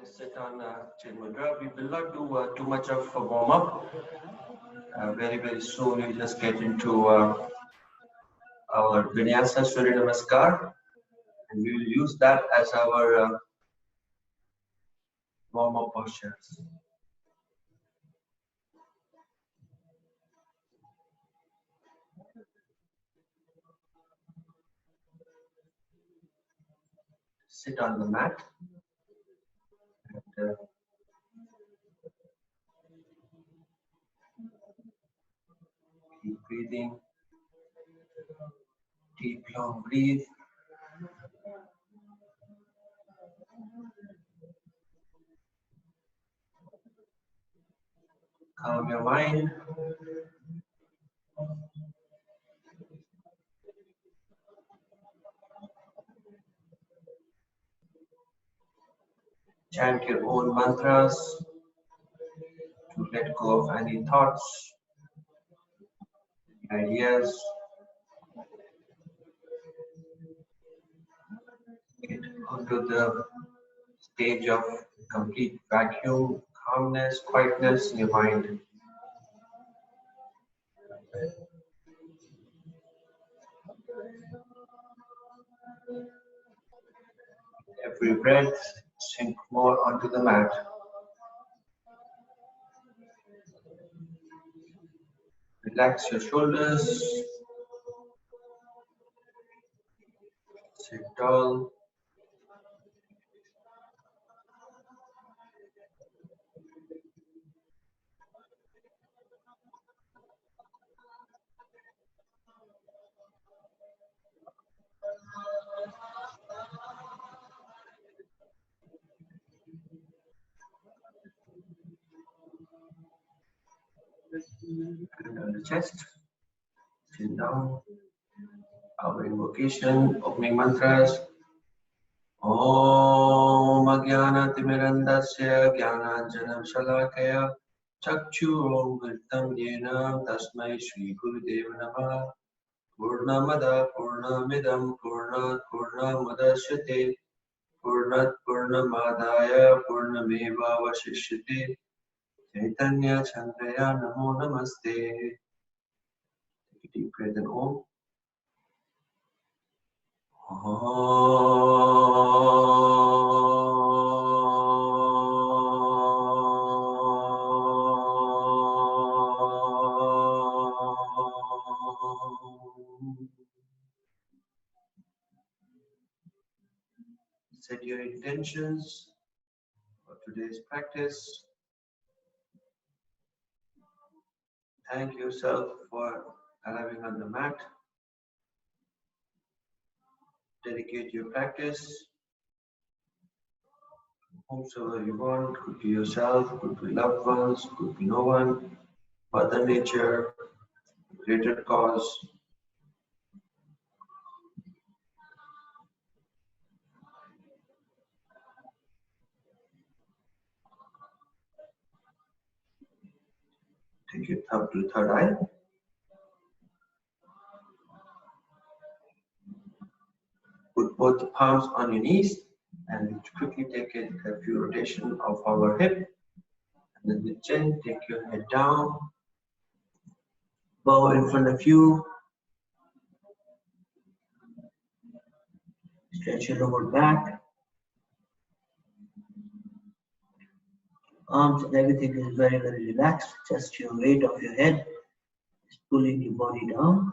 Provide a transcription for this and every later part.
Sit on Chin Mudra. We will not do too much of a warm up. Very soon we just get into our Vinyasa Surya Namaskar, and we will use that as our warm up postures. Sit on the mat and keep breathing. Deep, long breathe. Calm your mind. Chant your own mantras to let go of any thoughts, ideas. Get onto the stage of complete vacuum, calmness, quietness in your mind. Every breath, sink more onto the mat. Relax your shoulders. Sit tall. Hand on the chest. Chin down. Our invocation, opening mantras. Om Ajnanatimirandasya Jnananjanam Shalakaya Chakshuromritam Yenam Tasmai Shri Gurudeva Namaha Purnamada Purnamidam Purnat Purnamudachyate Purnat Purnamadaya Purnameva Vashishyate Chaitanya Chandraya Namo Namaste. Take a deep breath in Om. Set your intentions for today's practice. Thank yourself for arriving on the mat. Dedicate your practice. Whomsoever you want, could be yourself, could be loved ones, could be no one, Mother Nature, greater cause. Take your thumb to the third eye. Put both the palms on your knees and quickly take a few rotation of our hip. And then the chin, take your head down. Bow in front of you. Stretch your lower back. Arms and everything is very relaxed. Just your weight of your head is pulling your body down.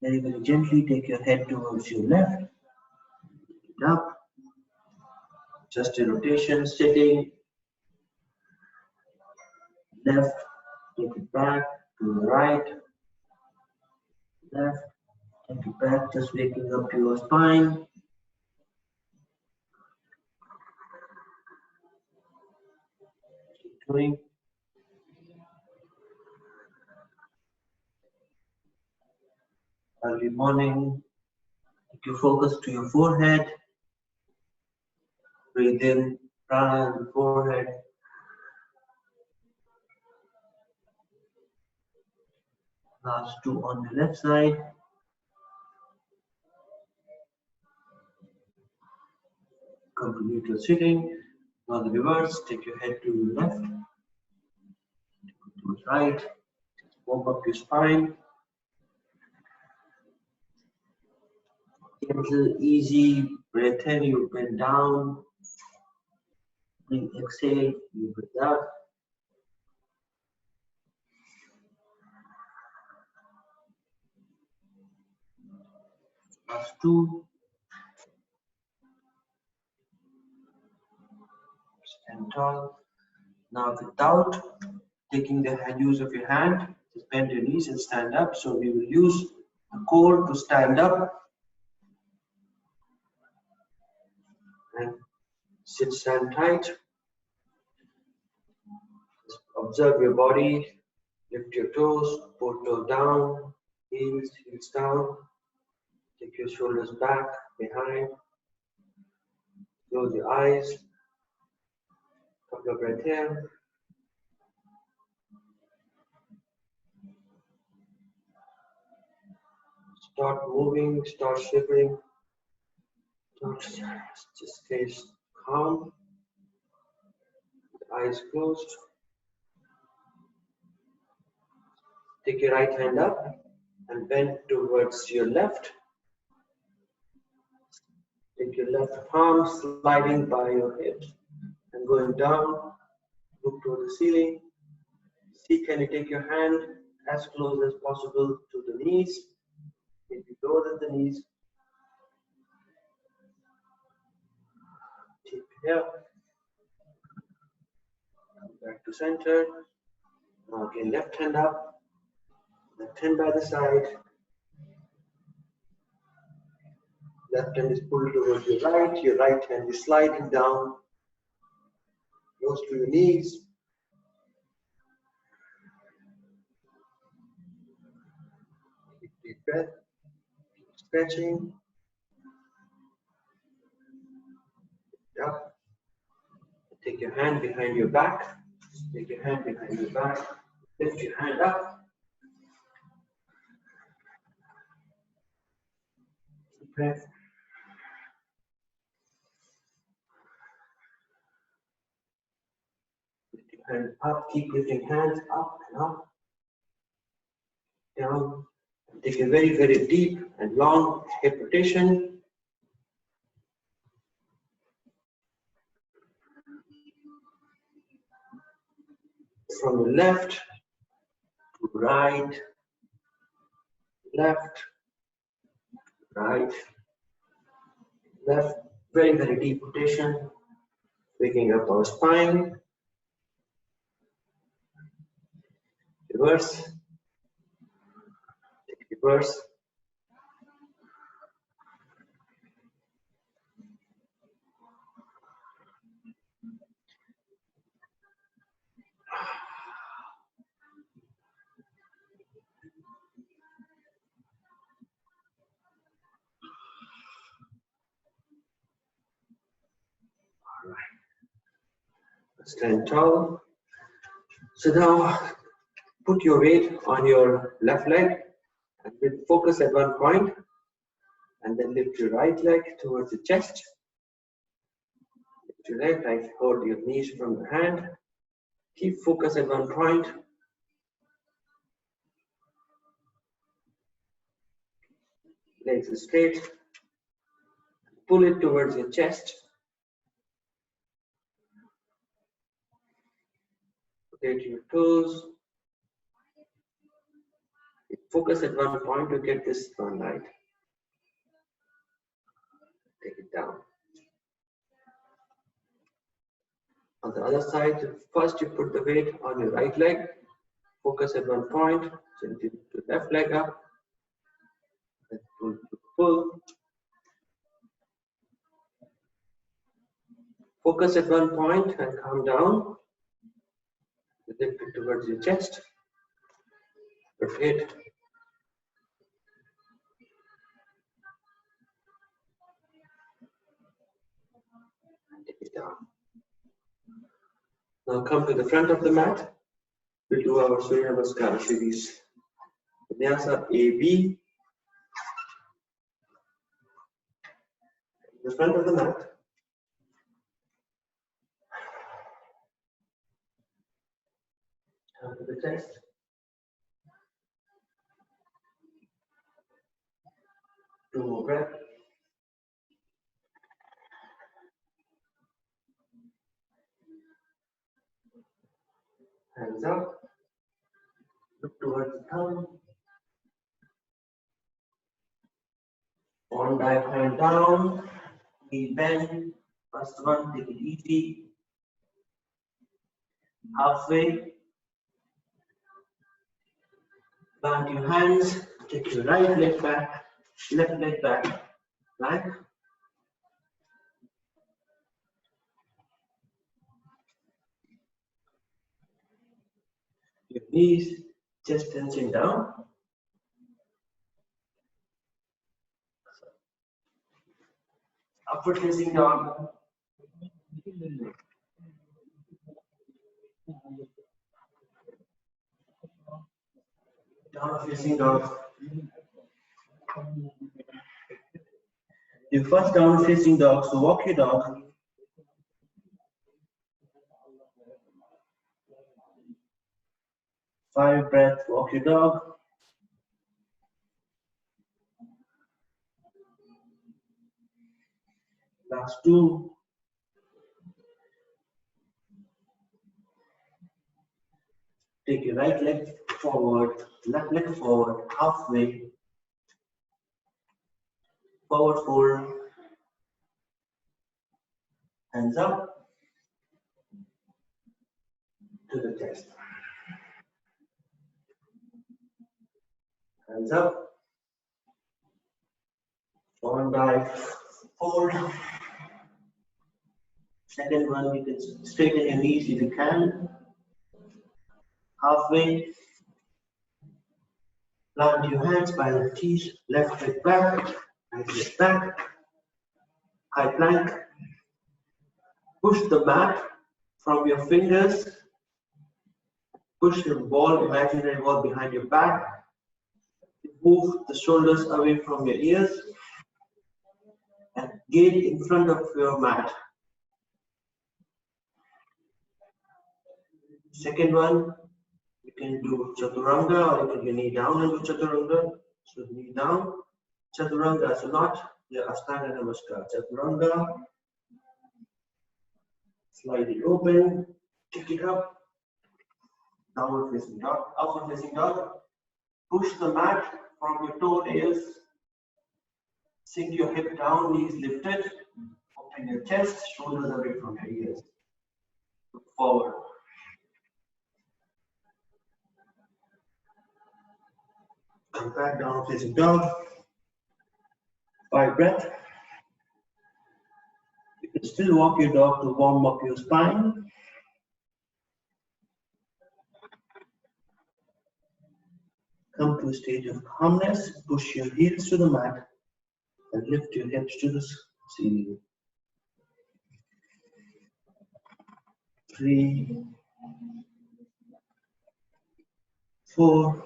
Very gently take your head towards your left. Up. Just a rotation, sitting. Left, take it back to the right. Left, take it back, just waking up your spine. Keep doing. Early morning, take your focus to your forehead. Breathe in, prana in the forehead. Last two on the left side. Come to neutral sitting. Now the reverse. Take your head to the left, to the right. Warm up your spine. Gentle, easy breath in. You bend down. Breathe, exhale. You breathe out. Last two. Stand tall. Now without taking the use of your hand, just bend your knees and stand up. So we will use the core to stand up and sit, stand tight. Just observe your body. Lift your toes, both toes down, heels down. Take your shoulders back, behind. Close your eyes. Couple of breath in. Start moving, start shivering. Just stay calm. Eyes closed. Take your right hand up and bend towards your left. Take your left palm sliding by your hips and going down. Look toward the ceiling. See, can you take your hand as close as possible to the knees? Maybe lower than the knees. Keep here. Come back to center. Now again, left hand up. Left hand by the side. Left hand is pulled towards your right. Your right hand is sliding down. Close to your knees. Keep deep breath. Keep stretching. Up. Take your hand behind your back. Take your hand behind your back. Lift your hand up. Deep breath. Lift your hand up. Keep lifting hands up and up. Down. Take a very, very deep and long hip rotation. From the left to right, left, right, left. Very, very deep rotation. Waking up our spine. Reverse. Take reverse. All right. Stand tall. So now put your weight on your left leg and with focus at one point, and then lift your right leg towards the chest. Lift your leg, right, hold your knees from the hand. Keep focus at one point. Legs straight. Pull it towards your chest. Rotate your toes. Focus at one point to get this one right. Take it down. On the other side, first you put the weight on your right leg. Focus at one point. Gently lift the left leg up. Then pull. Focus at one point and calm down. Lift it towards your chest. Rotate. Take it down. Now come to the front of the mat. We'll do our Surya Namaskar series. Vinyasa AB. The front of the mat. more breath. Hands up. Look towards the thumb. One diaphragm down. Knee bend. First one, take it easy. Halfway. Plant your hands. Take your right leg back. Left leg back. Plank. Your knees, chest and chin down. Upward facing dog. Downward facing dog. Your first downward facing dog, so walk your dog. Five breaths, walk your dog. Last two. Take your right leg forward, left leg forward, halfway. Forward fold. Hands up to the chest. Hands up. One dive, fold. Second one, you can straighten your knees if you can. Halfway. Plant your hands by the feet, left leg back, right leg back. High plank. Push the mat from your fingers. Push your ball, imaginary ball behind your back. Move the shoulders away from your ears and gaze in front of your mat. Second one, you can do chaturanga or you can knee down and do chaturanga. So knee down, chaturanga is not the Ashtanga Namaskar. Chaturanga, slide it open, kick it up, downward facing dog, upward facing dog. Push the mat from your toenails. Sink your hip down, knees lifted. Open your chest, shoulders away from your ears. Look forward. Come back, down facing dog. 5 breaths. You can still walk your dog to warm up your spine. Come to a stage of calmness. Push your heels to the mat and lift your hips to the ceiling. 3, 4,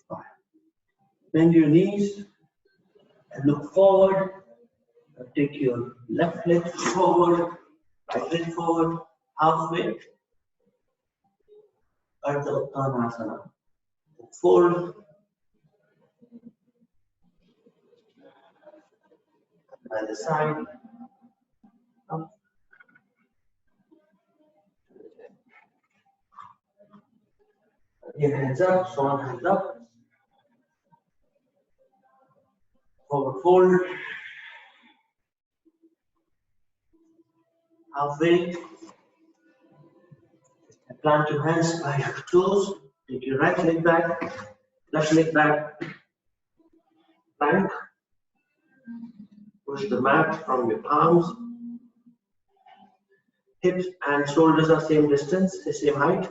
5. Bend your knees and look forward. Take your left leg forward, right leg forward, halfway. Ardha Uttanasana. Fold. By the side. Up. Your hands up, swan hands up. Forward fold. Halfway. Plant your hands by your toes. Take your right leg back, left leg back. Plank. Push the mat from your palms. Hips and shoulders are same distance, the same height.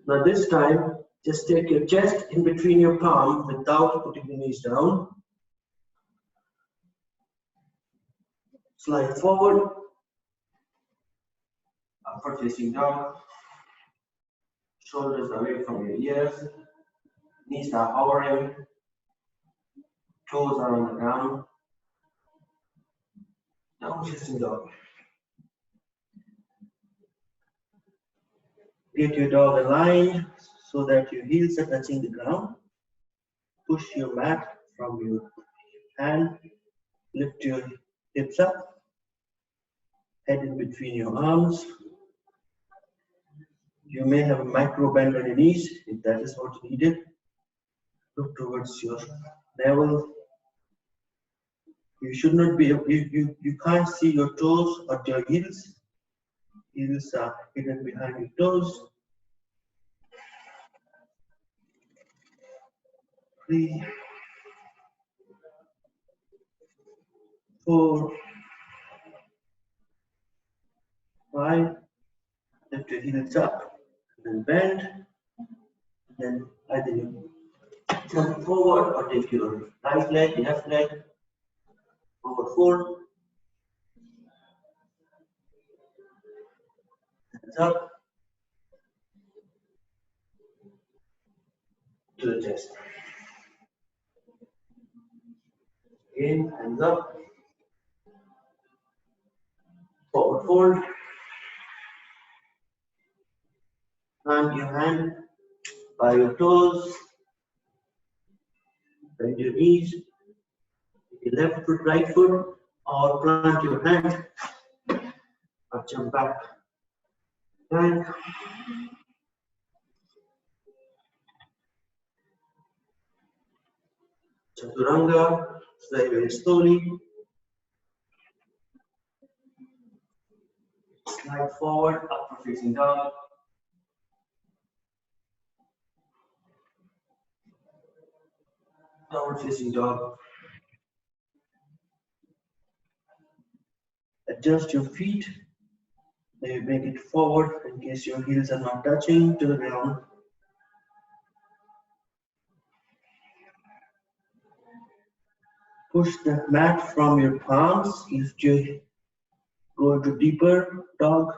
Now this time, just take your chest in between your palm without putting the knees down. Slide forward. Upward facing dog. Shoulders away from your ears. Knees are hovering. Toes are on the ground. Down facing dog. Get your dog aligned. so that your heels are touching the ground. Push your mat from your hand, lift your hips up, head in between your arms. You may have a micro bend on your knees if that is what needed. Look towards your navel. You should not be, you can't see your toes or your heels. Heels are hidden behind your toes. 3, 4, 5. Lift your heels up, then bend. Then either you jump forward or take your right leg, left leg, forward fold. Hands up to the chest. Again, hands up, forward fold. Plant your hand by your toes, bend your knees, your left foot, right foot, or plant your hand or jump back. Plank. Chaturanga, very, very slowly. Slide forward, upward facing dog. Downward facing dog. Adjust your feet. Maybe make it forward in case your heels are not touching to the ground. Push the mat from your palms. Lift your, go into deeper dog.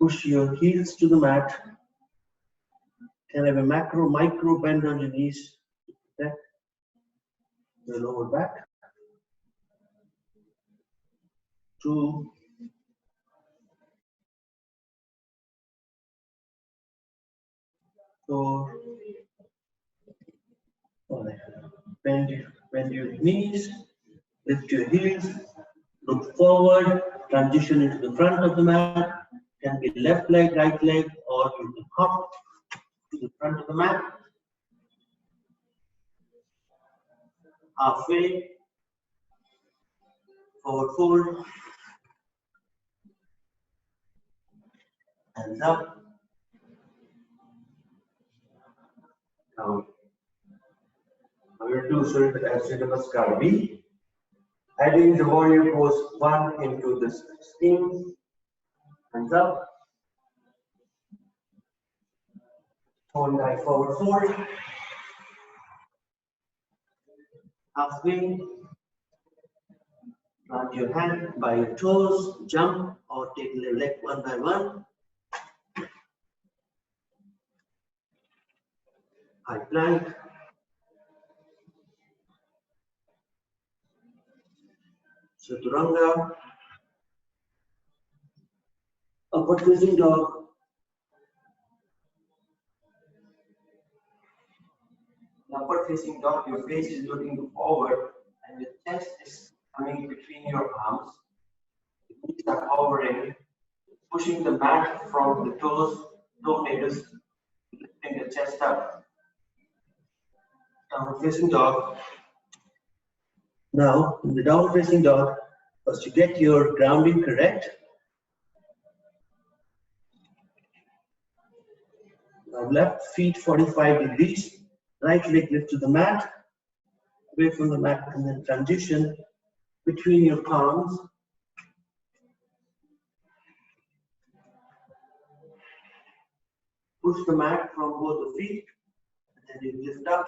Push your heels to the mat. Can have a micro bend on your knees. Protect the lower back. 2, 4, 5. Bend your knees. Lift your heels. Look forward. Transition into the front of the mat. Can be left leg, right leg, or you can hop to the front of the mat. Halfway. Forward fold. Hands up. Down. I'm going to do Surya Namaskar B. Adding the warrior pose 1 into this scheme. Hands up. Hold back, forward fold. Halfway. Plant your hand by your toes, jump or take the leg one by one. High plank. Chaturanga. Upward facing dog. Upward facing dog, your face is looking forward and your chest is coming between your arms. Your knees are hovering, pushing the mat from the toes, toe nails, lifting the chest up. Downward facing dog. Now, in the downward facing dog, first you get your grounding correct. Now left feet 45 degrees, right leg lift to the mat, away from the mat, and then transition between your palms. Push the mat from both the feet, and then you lift up.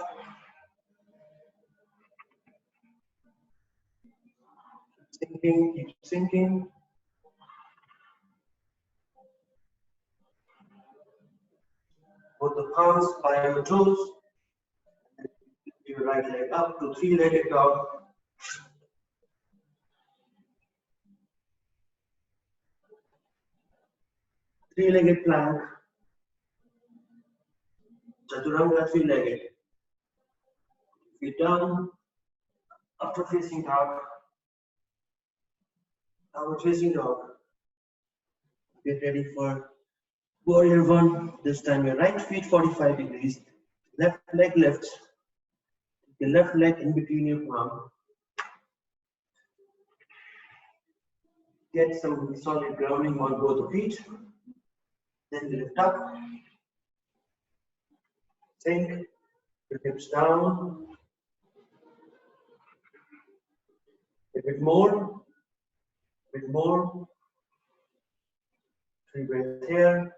Sinking, keep sinking. Put the palms by your toes. Lift your right leg up to three-legged dog. Three-legged plank. Chaturanga three-legged. Feet down. After facing dog. Downward facing dog. Get ready for warrior one. This time your right feet 45 degrees. Left leg lifts. Your left leg in between your palm. Get some solid grounding on both the feet. Then lift up. Sink. Your hips down. A bit more. A bit more. 3 breaths here.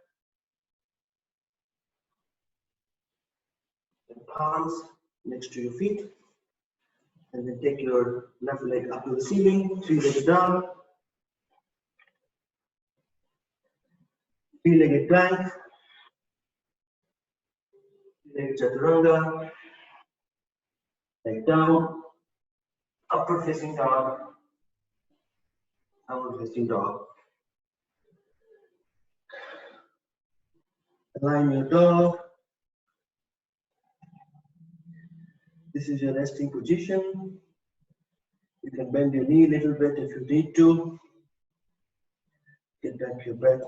And palms next to your feet. And then take your left leg up to the ceiling. 3 legs down. 3-legged plank. 3-legged chaturanga. Leg down. Upward facing dog. Downward facing dog. Align your dog. This is your resting position. You can bend your knee a little bit if you need to. Get back your breath.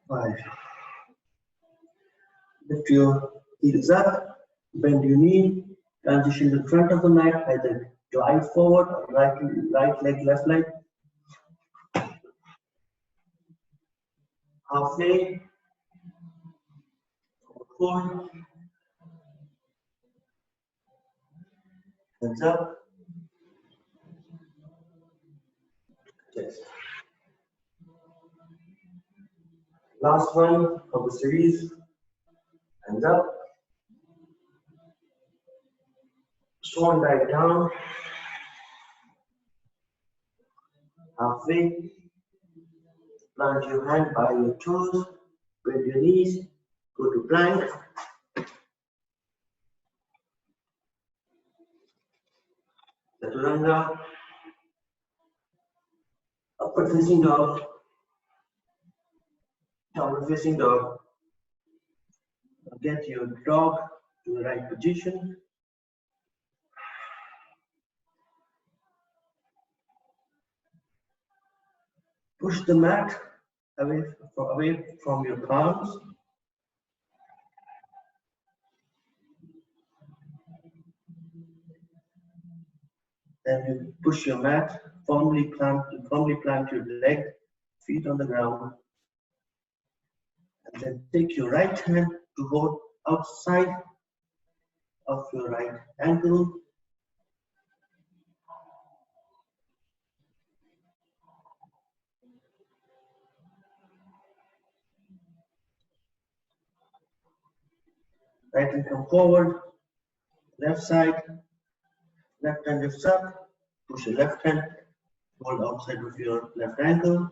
Five. Lift your heels up, bend your knee, transition to the front of the mat, either glide forward or right leg, left leg. Halfway, forward, hands up, chest. Last one of the series, hands up, swan dive down, halfway, plant your hand by your toes, bend your knees, go to plank, chaturanga, upward facing dog, downward facing dog. Get your dog to the right position. Push the mat away from your palms. Then you push your mat, firmly plant your leg, feet on the ground. And then take your right hand to hold outside of your right ankle. Right hand come forward, left side, left hand lifts up, push your left hand, hold outside of your left ankle.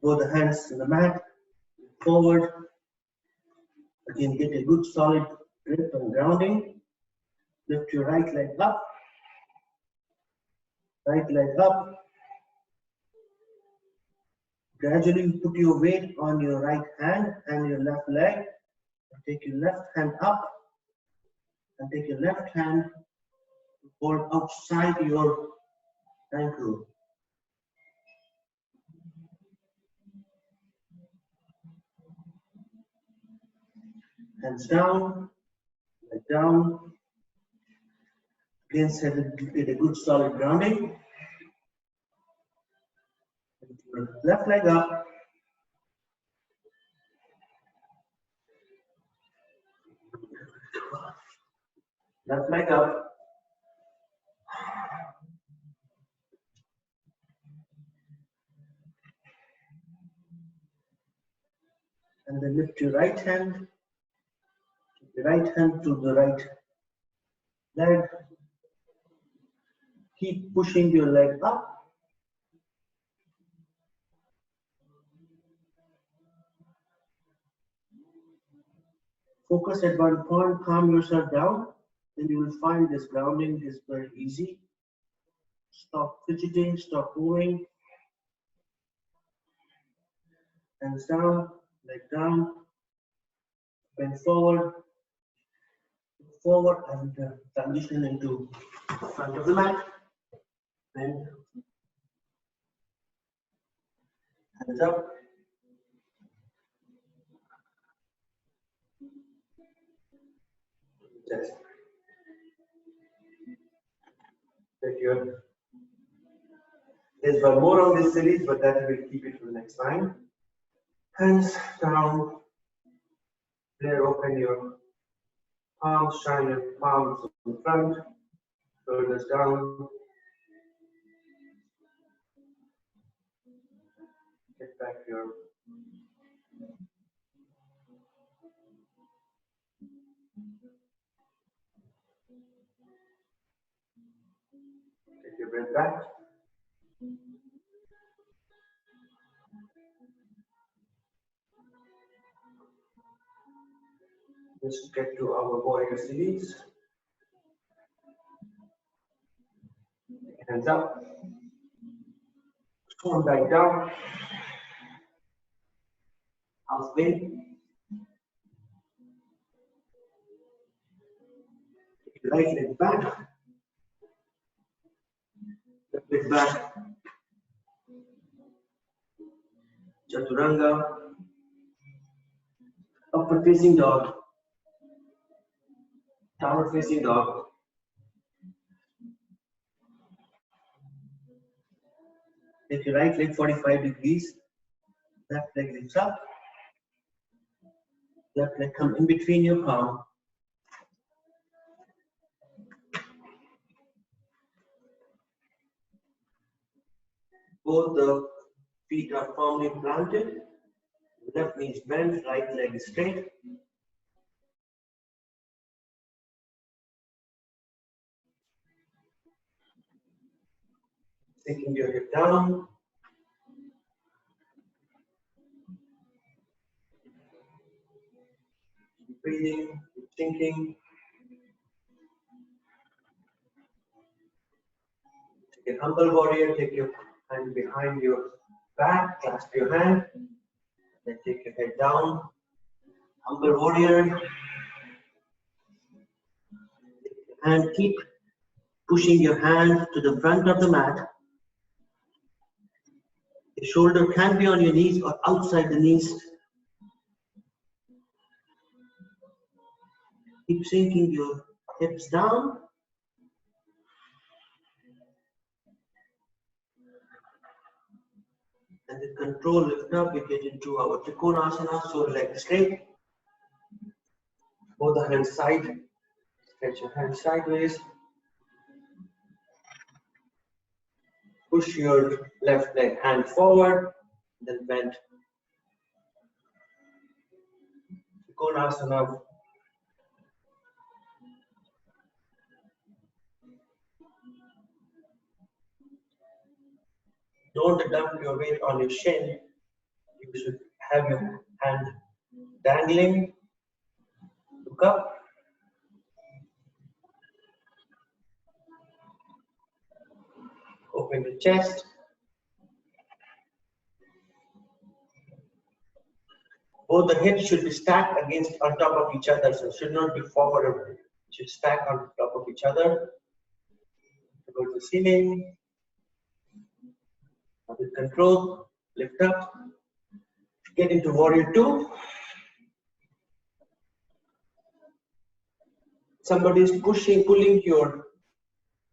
Both the hands to the mat, forward. Again, get a good solid grip and grounding. Lift your right leg up. Right leg up. Gradually put your weight on your right hand and your left leg. Take your left hand up and take your left hand to hold outside your ankle. Hands down, leg down. Again, get a good solid grounding. Left leg up. Left leg up. And then lift your right hand. your right hand to the right leg. Keep pushing your leg up. Focus at one point, calm yourself down, then you will find this grounding is very easy. Stop fidgeting, stop moving. Hands down, leg down, bend forward, and transition into the front of the mat. Bend, hands up. Chest. There's one more on this series, but that we'll keep it for the next time. Hands down. There, open your palms, shine your palms in front, shoulders down. Get back your take your breath back. Let's get to our warrior series. Hands up. Come back down. Halfway. Right leg back. Left leg back. Chaturanga. Upward facing dog. Downward facing dog. Take your right leg 45 degrees. Left leg lifts up. Left leg come in between your palm. Both the feet are firmly planted. Left knee is bent, right leg is straight. Taking your hip down. Breathing, thinking. Take a humble warrior, take your hand behind your back, clasp your hand, then take your head down. Humble warrior. And keep pushing your hand to the front of the mat. The shoulder can be on your knees or outside the knees. Keep sinking your hips down. And with control, lift up, we get into our Trikonasana, so leg straight. Both the hands side. Stretch your hands sideways. Push your left leg hand forward, then bend. Trikonasana. Don't dump your weight on your shin. You should have your hand dangling. Look up. Open the chest. Both the hips should be stacked against on top of each other, so it should not be forward or it should stack on top of each other. Go to the ceiling. With control, lift up. Get into warrior two. Somebody is pulling your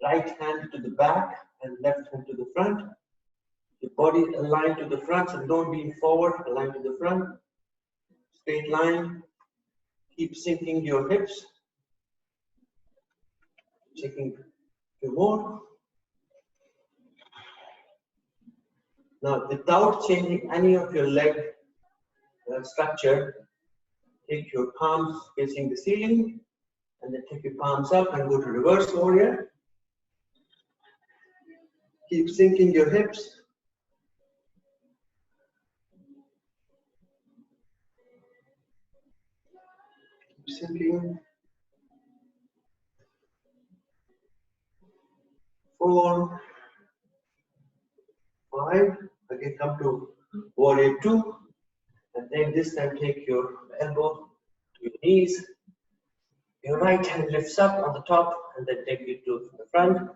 right hand to the back and left hand to the front. Your body is aligned to the front, so don't lean forward, align to the front. Straight line. Keep sinking your hips. Checking two more. Now, without changing any of your leg structure, take your palms facing the ceiling, and then take your palms up and go to reverse warrior. Keep sinking your hips. Keep sinking. 4, 5. Again, come to warrior 2. And then this time take your elbow to your knees. Your right hand lifts up on the top and then take it to the front.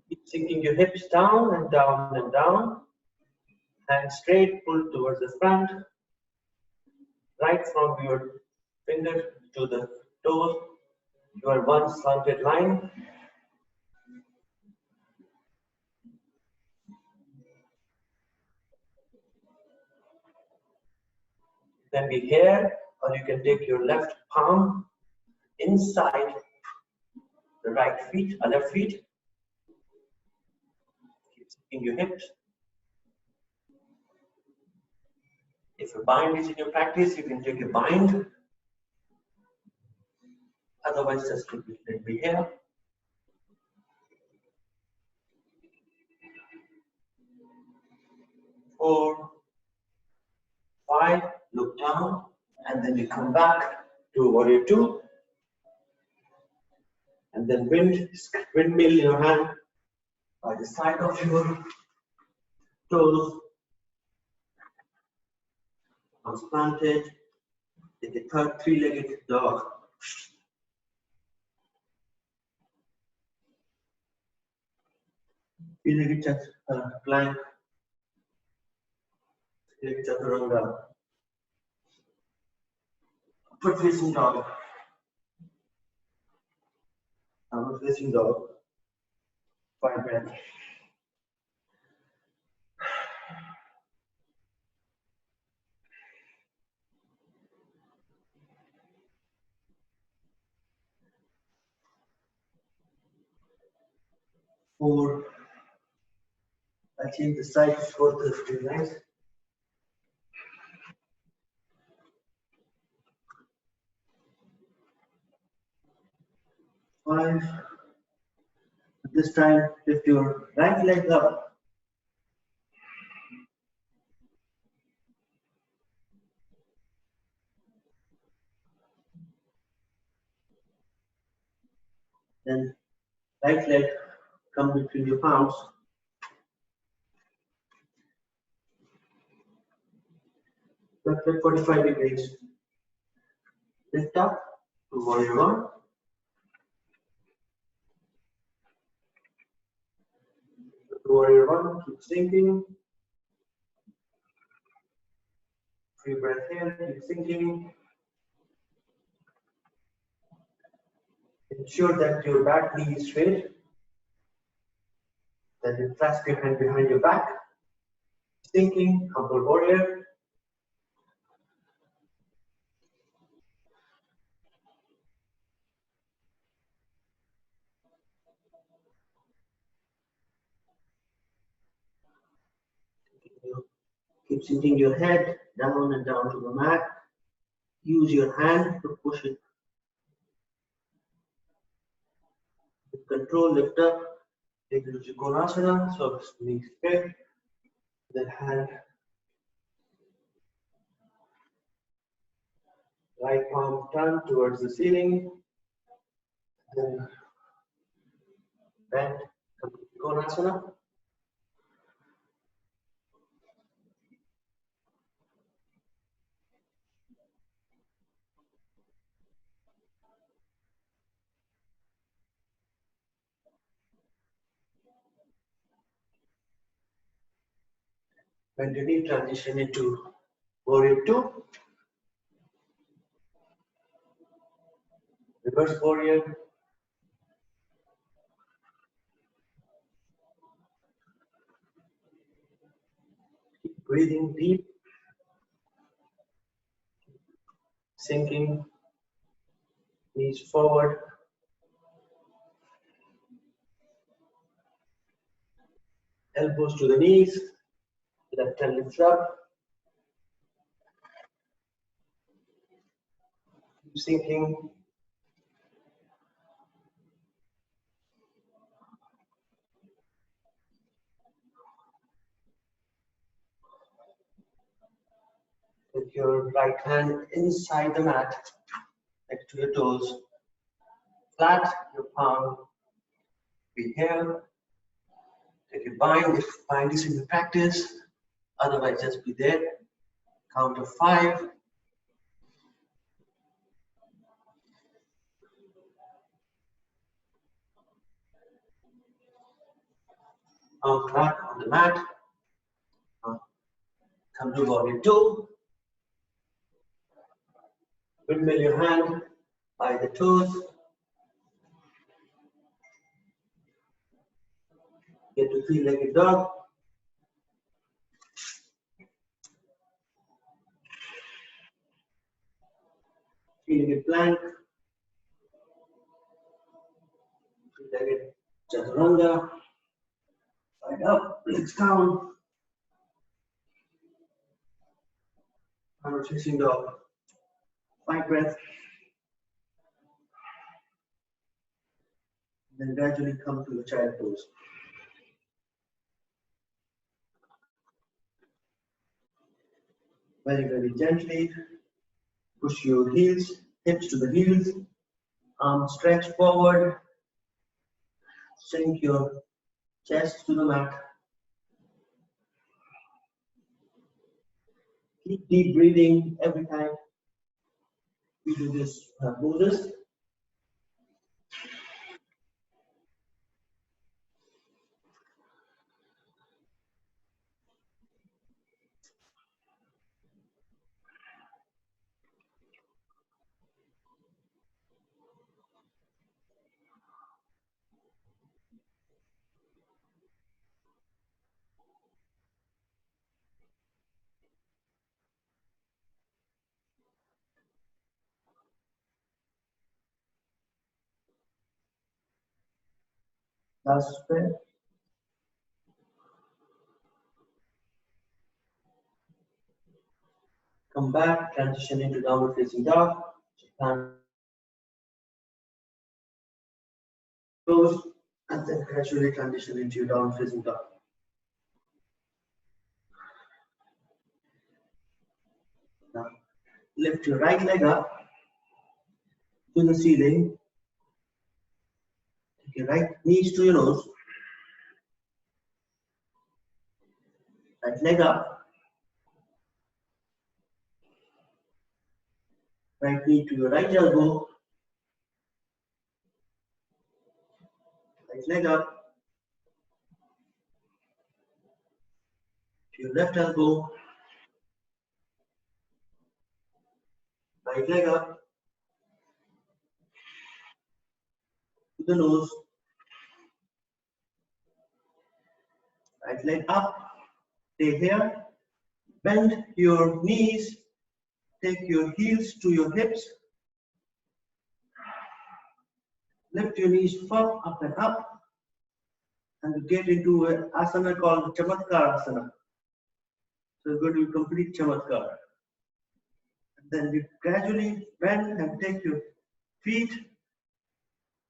Keep sinking your hips down and down and down. Hands straight, pull towards the front. Right from your finger to the toes. You are one slanted line. It can be here, or you can take your left palm inside the right feet, left feet. Keep sinking your hips. If a bind is in your practice, you can take a bind. Otherwise, just let it be here. 4, 5, look down, and then you come back to warrior 2. And then windmill your hand by the side of your toes. Arms planted. Take a third three-legged dog. Three-legged plank. Three-legged chaturanga. Upward facing dog. Downward facing dog. 5 breaths. Four. I change the sides for the three lines. 5. This time, lift your right leg up. Then right leg come between your palms. Left leg 45 degrees. Lift up to warrior 1. Warrior 1, keep sinking. Free breath here, keep sinking. Ensure that your back knee is straight. Then you clasp your hand behind your back. Sinking, humble warrior. Keep sinking your head down and down to the mat. Use your hand to push it. With control, lift up. Take it to Konasana, so knee straight. Then hand, right palm turn towards the ceiling. Then bend, come to Konasana. Bend your knee, transition into warrior 2. Reverse warrior. Keep breathing deep. Sinking. Knees forward. Elbows to the knees. Left hand lifts up. Keep sinking. With your right hand inside the mat, next to your toes. Flat, your palm. Be here. Take your bind if bind is in your practice. Otherwise, just be there. Count of 5. Arms flat on the mat. Come to warrior 2. Windmill your hand by the toes. Get to three-legged dog. Three-legged plank. Three-legged chaturanga. Side up, legs down. Downward facing dog. 5 breaths. Then gradually come to the child pose. Very, very gently push your heels, hips to the heels, arms stretch forward, sink your chest to the mat. Keep deep breathing every time we do this poses. Last breath. Come back, transition into downward facing dog. Close, and then gradually transition into downward facing dog. Now, lift your right leg up to the ceiling. Take your right knees to your nose. Right leg up. Right knee to your right elbow. Right leg up. To your left elbow. Right leg up. To the nose. Right leg up. Stay here. Bend your knees. Take your heels to your hips. Lift your knees firm up and up. And get into an asana called Chamatkar Asana. So you're going to complete Chamatkar. And then you gradually bend and take your feet.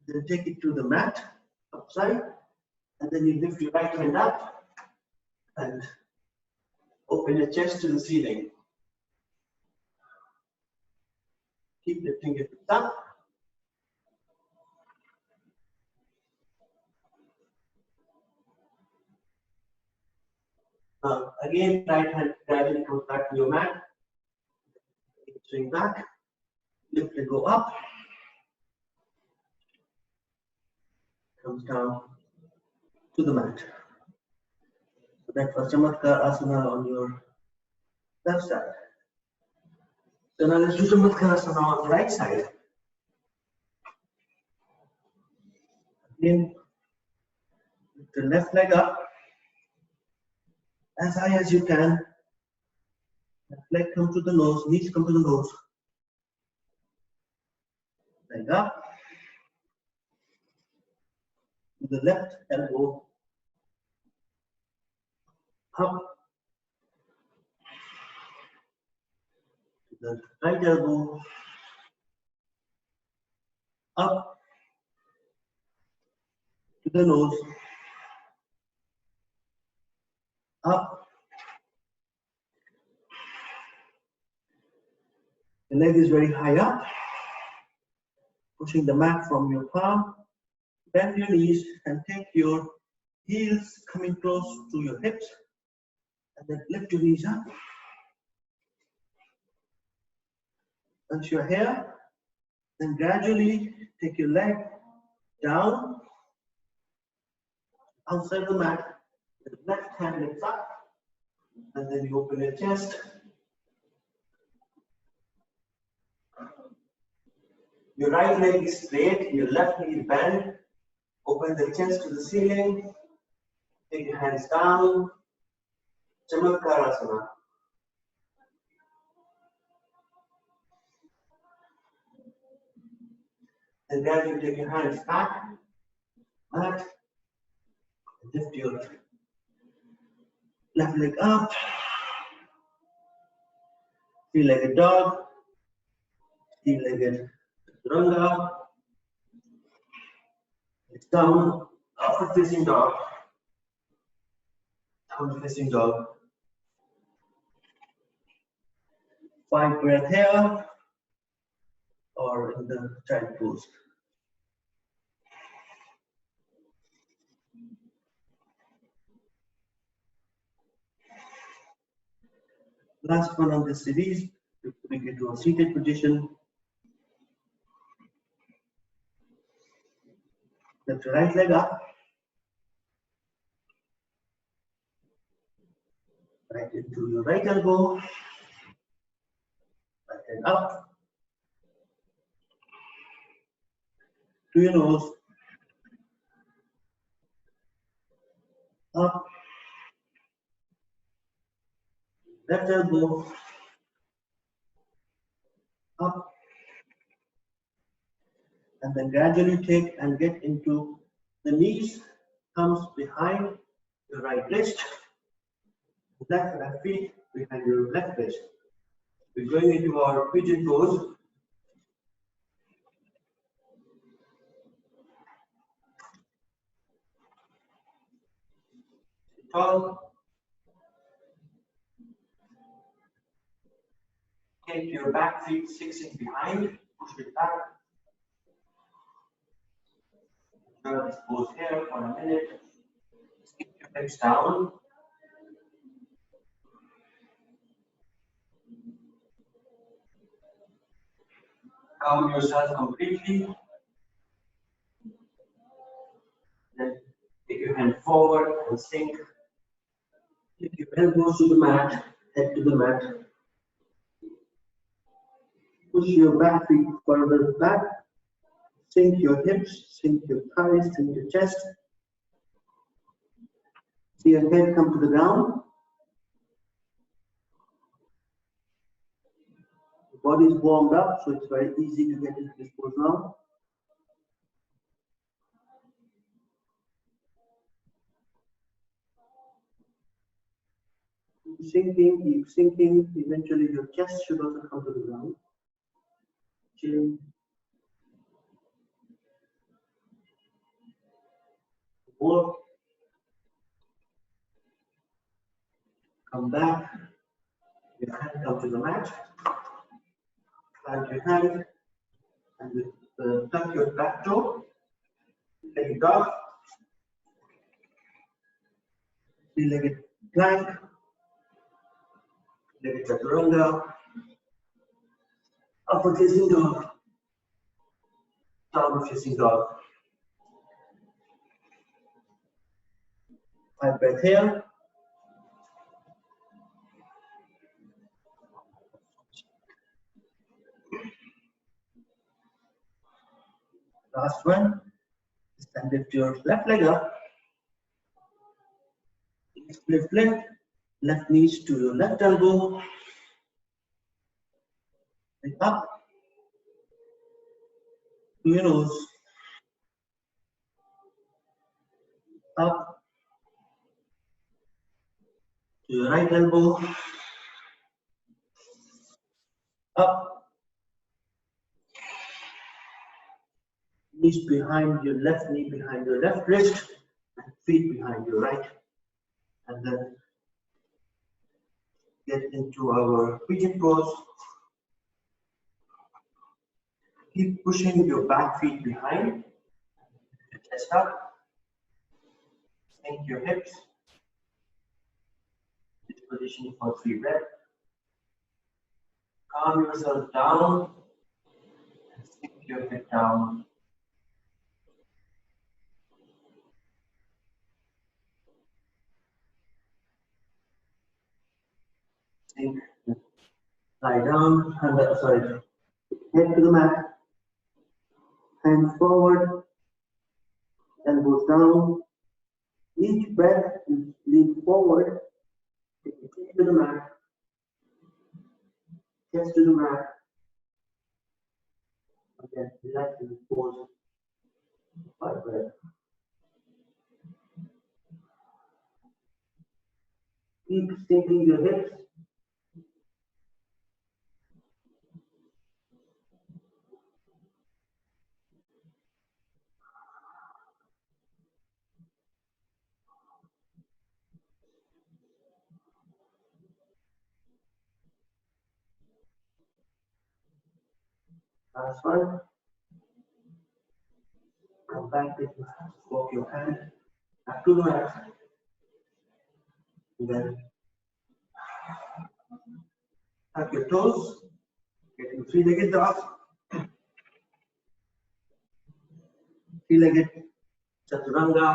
Then take it to the mat upside. And then you lift your right hand up and open your chest to the ceiling. Keep lifting your feet up. Now, again, right hand gradually comes back to your mat. Swing back, lift and go up. Comes down to the mat. So that was Chamatkar Asana on your left side. So now let's do Chamatkar Asana on the right side. Again, lift the left leg up as high as you can. Left leg come to the nose, knees come to the nose. Leg up. To the left elbow. Up. The right elbow up to the nose, up. The leg is very high up, pushing the mat from your palm. Bend your knees and take your heels coming close to your hips, and then lift your knees up. Once you're here, then gradually take your leg down outside the mat. The left hand lifts up, and then you open your chest. Your right leg is straight, your left knee is bent. Open the chest to the ceiling. Take your hands down. Chamatkarasana. And gradually take your hands back, mat. Lift your left leg up. Three-legged dog. Three-legged chaturanga. It's down, upward facing dog. Down facing dog. 5 breath here or in the child pose. Last one on this series, we get to a seated position. Lift your right leg up. Right into your right elbow. Right hand up. To your nose. Up. Left elbow. Up. And then gradually take and get into the knees, thumbs behind your right wrist. Left feet behind your left wrist. We're going into our pigeon pose. Tall. Take your back feet 6 inches behind, push it back. This pose here for a minute. Keep your hips down. Calm yourself completely. Then take your hand forward and sink. Take your elbows to the mat, head to the mat. Push your back feet further back. Sink your hips, sink your thighs, sink your chest. See your head come to the ground. The body is warmed up, so it's very easy to get into this pose now. Keep sinking. Eventually, your chest should also come to the ground. Chin. More. Come back. Your hand come to the mat. Plant your hand and tuck your back toe. Leg it up. Three-legged plank. Leg chaturanga. Upward facing dog. Downward facing dog. 5 breath here. Last one. Stand lift your left leg up. Lift, lift. Left knees to your left elbow. Lift up. To your nose. Up. To your right elbow. up, knees behind your left knee, behind your left wrist, and feet behind your right. And then get into our pigeon pose. Keep pushing your back feet behind, chest up, sink your hips. This position for 3 breaths. Calm yourself down, and sink your head down. Sink, lie down, head to the mat, hands forward, elbows down. Each breath, you lean forward, take your chin to the mat, chest to the mat, and then relax and pause 5 breaths. Keep sinking your hips. Last one. Come back with walk your hand back to the mat. And then tuck your toes. Get in 3-legged dog. 3-legged chaturanga.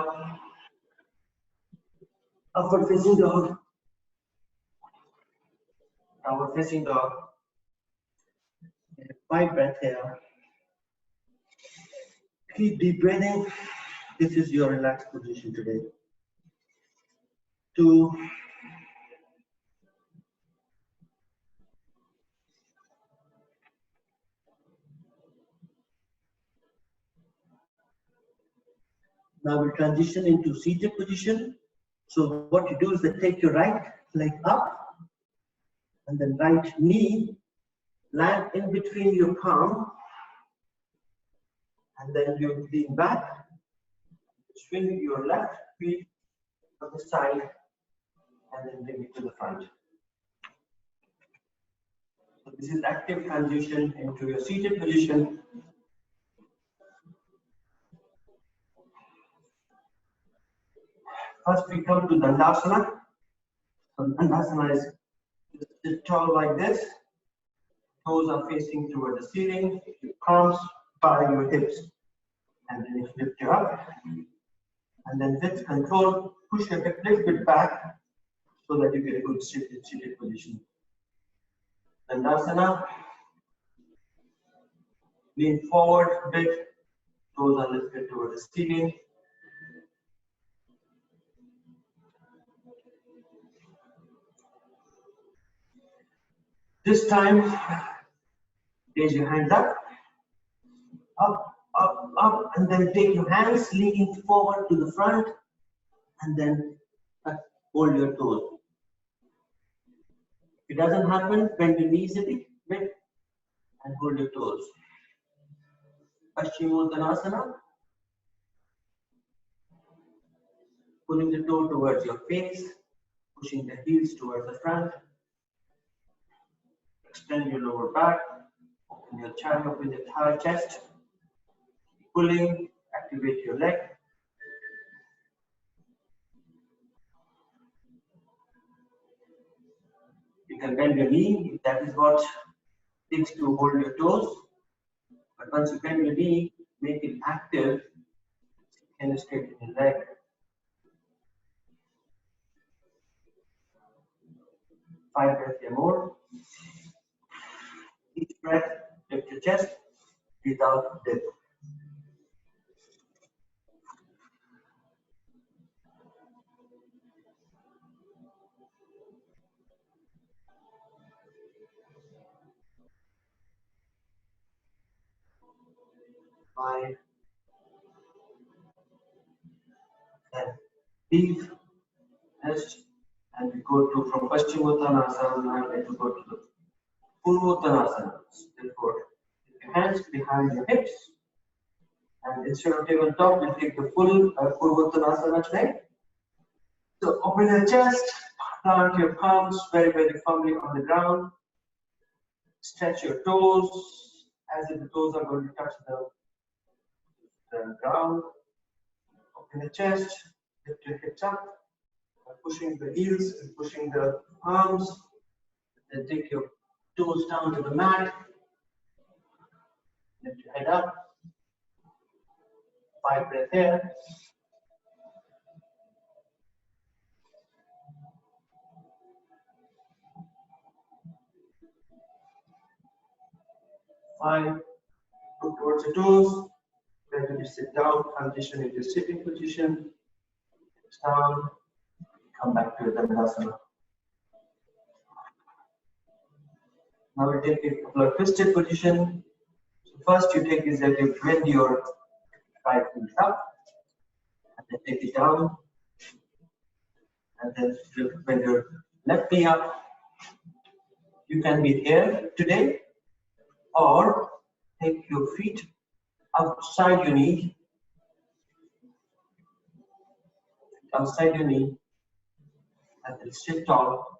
Upward facing dog. Downward facing dog. 5 breaths here. Keep deep breathing. This is your relaxed position today. 2. Now we'll transition into seated position. So what you do is that take your right leg up and then right knee land in between your palm, and then you lean back, swing your left feet to the side, and then bring it to the front. So this is active transition into your seated position. First we come to Dandasana. So Dandasana is sit tall like this. Toes are facing toward the ceiling. Your palms by your hips. And then you lift you up. And then with control, push your hip a little bit back so that you get a good seated position. Dandasana. Lean forward a bit. Toes are lifted toward the ceiling. This time, raise your hands up, up, and then take your hands leaning forward to the front, and then hold your toes. If it doesn't happen, bend your knees a bit and hold your toes. Paschimottanasana, pulling the toe towards your face, pushing the heels towards the front. Extend your lower back, open your chest, open your thigh chest. Pulling, activate your leg. You can bend your knee if that is what takes to hold your toes. But once you bend your knee, make it active and straighten your leg. Five breaths or more. Each breath, lift your chest, breathe out, dip. Five, and breathe, rest, and we go to from Paschimottanasana, and we go to the Purvottanasana. Therefore, keep your hands behind your hips. And instead of tabletop, you take the full Purvottanasana today. So open your chest, plant your palms very, very firmly on the ground. Stretch your toes as if the toes are going to touch the ground. Open the chest, lift your hips up, pushing the heels and pushing the arms. Then take your toes down to the mat. Lift your head up. 5 breaths here. Five. Look towards the toes. Gradually sit down, transition into sitting position. Hips down. Come back to Dandasana. Now we take a couple of twisted position. So first you take is that you bend your right knee up, and then take it down, and then you bend your left knee up. You can be here today, or take your feet outside your knee, and then sit tall.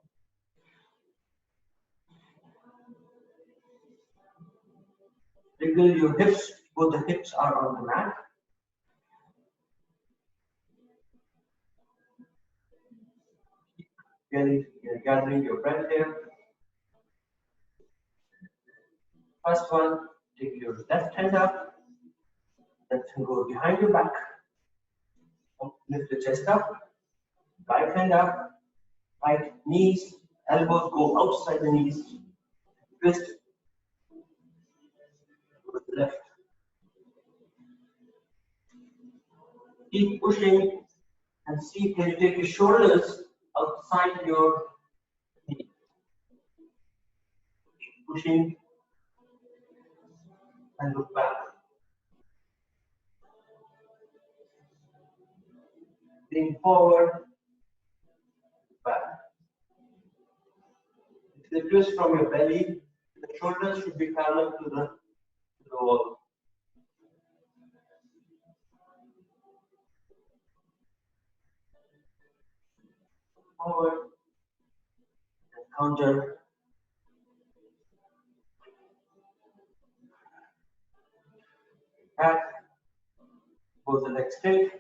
Wiggle your hips, both the hips are on the mat. You're gathering your breath here. First one, take your left hand up, left hand go behind your back. Lift the chest up, right hand up, right knees, elbows go outside the knees, twist to the left. Keep pushing and see can you take your shoulders outside your knee. Keep pushing and look back. Lean forward, back. The twist from your belly, the shoulders should be parallel to the wall. Forward and counter. Back, both the legs straight.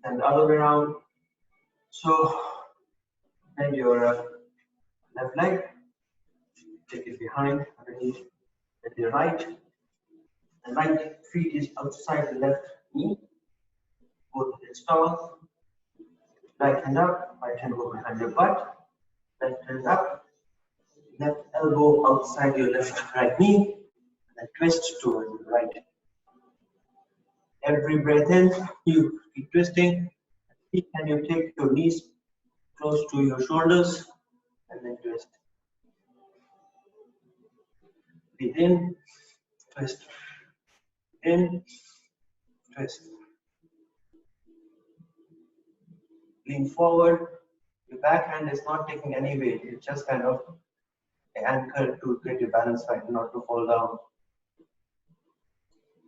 And the other way around. So, bend your left leg, take it behind, underneath, at the right. The right feet is outside the left knee. Both legs tall. Right hand up, right hand go behind your butt. Left hand up, left elbow outside your right knee, and twist towards the right. Every breath in, you keep twisting. Can you take your knees close to your shoulders and then twist. Breathe in, twist. In, twist. Lean forward. Your back hand is not taking any weight. It's just kind of an anchor to get your balance right, not to fall down.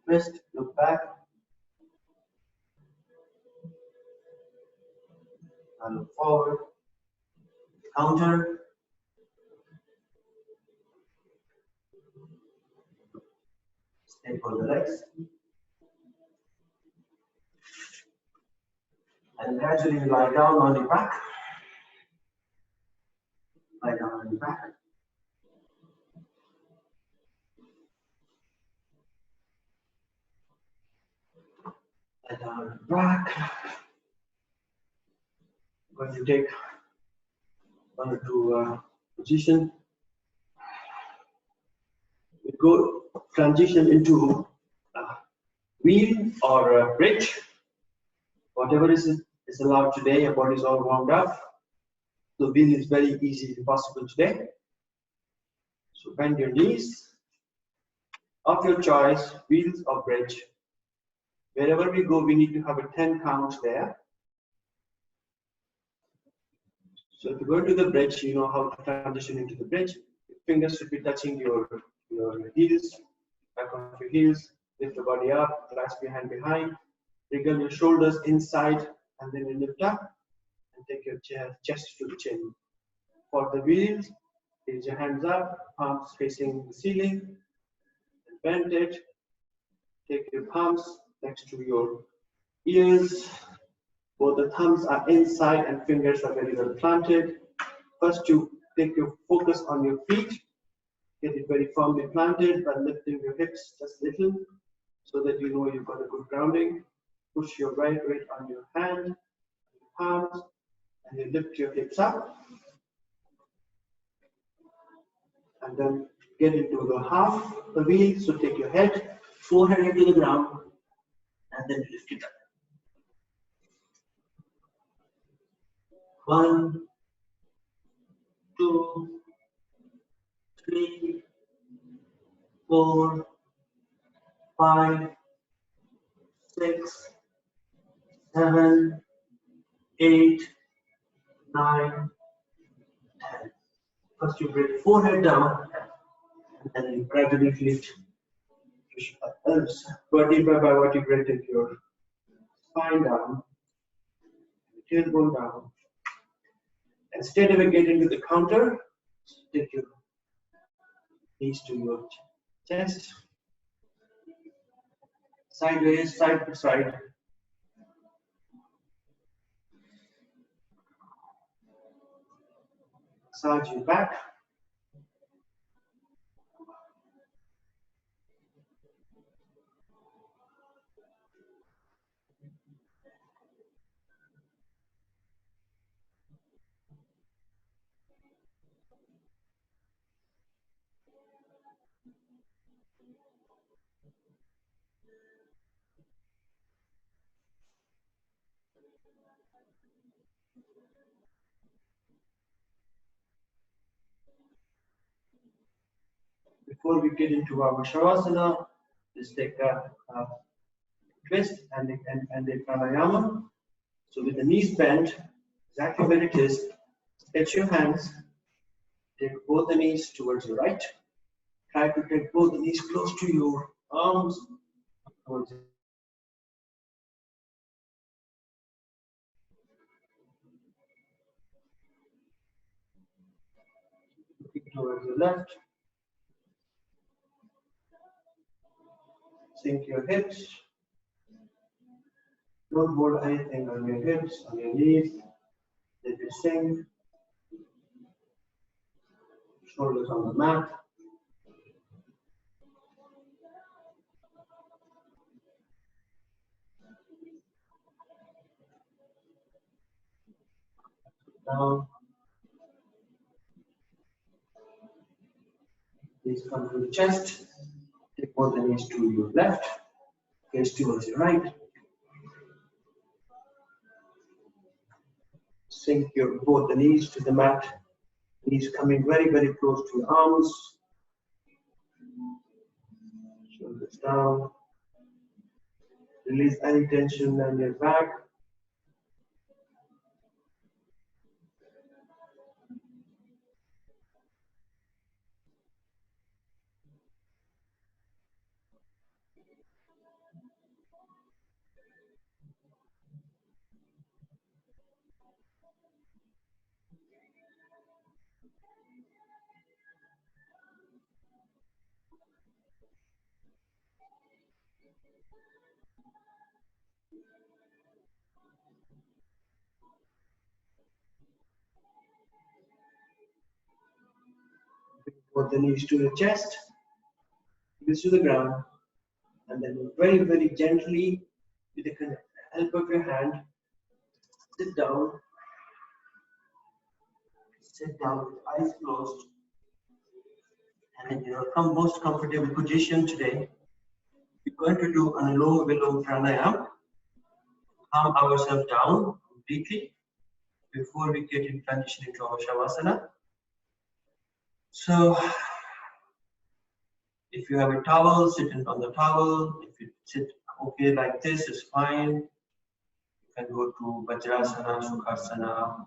Twist, look back. And look forward. Counter. Stay for the legs. And gradually lie down on your back. Lie down on your back. Lie down on your back. I'm going to take one or two position. We go transition into wheel or bridge. Whatever is allowed today, your body is all warmed up. The wheel is very easy and possible today. So bend your knees. Of your choice, wheels or bridge. Wherever we go, we need to have a 10 count there. So if you go to the bridge, you know how to transition into the bridge. Your fingers should be touching your heels, back of your heels. Lift the body up, clasp your hand behind, wriggle your shoulders inside, and then you lift up and take your chest to the chin. For the wheels, raise your hands up, palms facing the ceiling, and bend it. Take your palms next to your ears. Both the thumbs are inside and fingers are very well planted. First, you take your focus on your feet. Get it very firmly planted by lifting your hips just a little so that you know you've got a good grounding. Push your right weight on your hand, your palms, and you lift your hips up. And then get into the half the wheel. So take your head, forehead into the ground, and then lift it up. 1, 2, 3, 4, 5, 6, 7, 8, 9, 10. First you bring forehead down, and then you gradually lift vertebra by vertebra, take your spine down, tailbone down. And straight away get into the counter, take your knees to your chest, sideways, side to side. Massage your back. Before we get into our Shavasana, let's take a twist and a pranayama. So with the knees bent, exactly where it is, stretch your hands, take both the knees towards the right. Try to take both the knees close to your arms. Towards the left. Sink your hips. Don't hold anything on your hips, on your knees. Let it sink. Shoulders on the mat. Down. Knees come to the chest. Take both the knees to your left. Face towards your right. Sink both the knees to the mat. Knees coming very, very close to your arms. Shoulders down. Release any tension on your back. Both the knees to your chest, knees to the ground, and then very, very gently, with the help of your hand, sit down. Sit down with eyes closed, and in your most comfortable position today, we're going to do Anuloma Viloma Pranayama. Calm ourselves down completely before we get in transition into our Shavasana. So, if you have a towel, sit on the towel. If you sit okay like this, it's fine. You can go to Vajrasana, Sukhasana,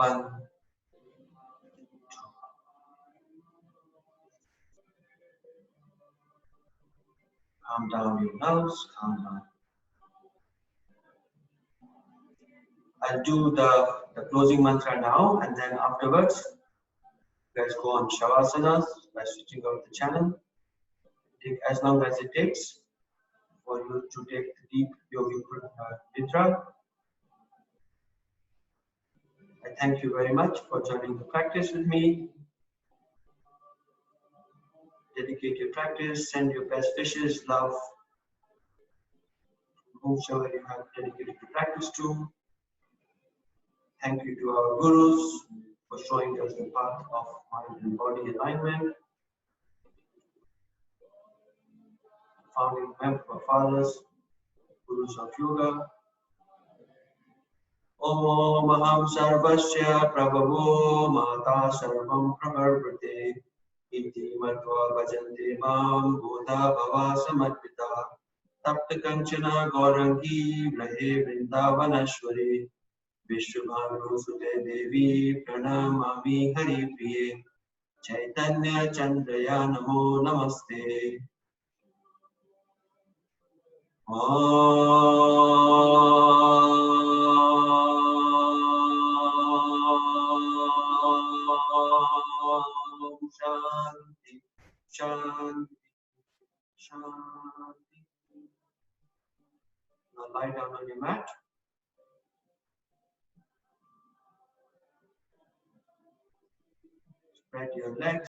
1, 2. Calm down your nerves, calm down. I'll do the closing mantra now, and then afterwards, you guys go on Shavasanas by switching off the channel. Take as long as it takes for you to take the deep yogic nidra. I thank you very much for joining the practice with me. Dedicate your practice, send your best wishes, love, whomsoever you have dedicated your practice to. Thank you to our gurus for showing us the path of mind and body alignment. Founding fathers, gurus of yoga. Om Aham Sarvasya Prabhavo Mata Sarvam Prabharvate Iti Matva Bhajante Mam Bodha Bhava Samarpita Tapta Kanchana Gaurangi Vrahe Vrindavanashwari Vishwabhanu Sute Devi Pranamami Hari Priye Chaitanya Chandraya Namo Namaste. Shanti, Shanti, Shanti. Now lie down on your mat. Spread your legs.